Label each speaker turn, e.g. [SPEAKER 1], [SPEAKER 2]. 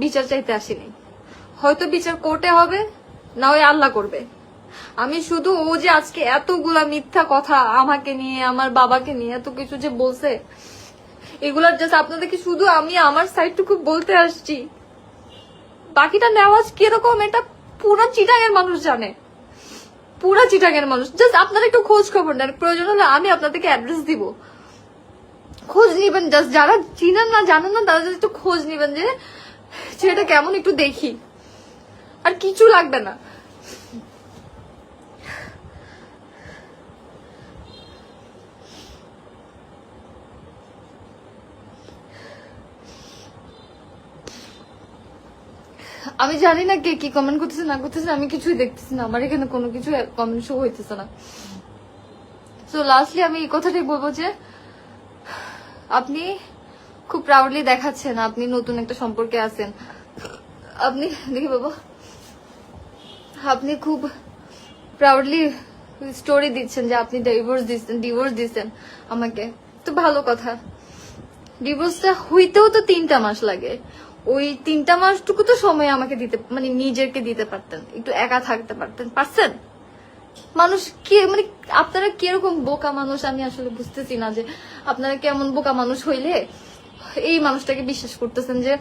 [SPEAKER 1] বিচার চাইতে আসিনি। হয়তো বিচার কোর্টে হবে, না ওই আল্লাহ করবে। আমি শুধু ও যে আজকে এতগুলা মিথ্যা কথা আমাকে নিয়ে, আমার বাবাকে নিয়ে এত কিছু যে বলছে, এগুলার জাস্ট আপনাদেরকে শুধু আমি আমার সাইডটুকু বলতে আসছি। বাকিটা নেওয়াজ কিরকম এটা পুরো চিটাগের মানুষ জানে, পুরো চিটাগের মানুষ। জাস্ট আপনারা একটু খোঁজ খবর নেন, প্রয়োজন হলে আমি আপনাদেরকে অ্যাড্রেস দিব, খোঁজ নিবেন। জাস্ট যারা চিনেন না জানেন না তারা একটু খোঁজ নিবেন যে ছেলেটা কেমন, একটু দেখি, আর কিছু লাগবে না। আমি জানি না কে কি কমেন্ট করতেছে না করতেছে, আমি কিছুই দেখতেছি না, আমার এখানে কোনো কিছু কমেন্ট শো হইতেছে না। সো লাস্টলি আমি এই কথাটাই বলবো যে আপনি খুব প্রাউডলি দেখাচ্ছেন আপনি নতুন একটা সম্পর্কে আছেন। আপনি দেখি বাবা, আপনি খুব প্রাউডলি স্টোরি দিচ্ছেন যে আপনি ডিভোর্স দিচ্ছেন আমাকে, তো ভালো কথা। ডিভোর্সটা হইতেও তো 3টা মাস লাগে, ওই 3টা মাসটুকু তো সময় আমাকে দিতে, মানে নিজেকে দিতে পারতেন, একটু একা থাকতে পারছেন। মানুষ কি, মানে আপনারা কিরকম বোকা মানুষ আমি আসলে বুঝতেছি না, যে আপনারা কেমন বোকা মানুষ হইলে এই মানুষটাকে বিশ্বাস করতেছেন যে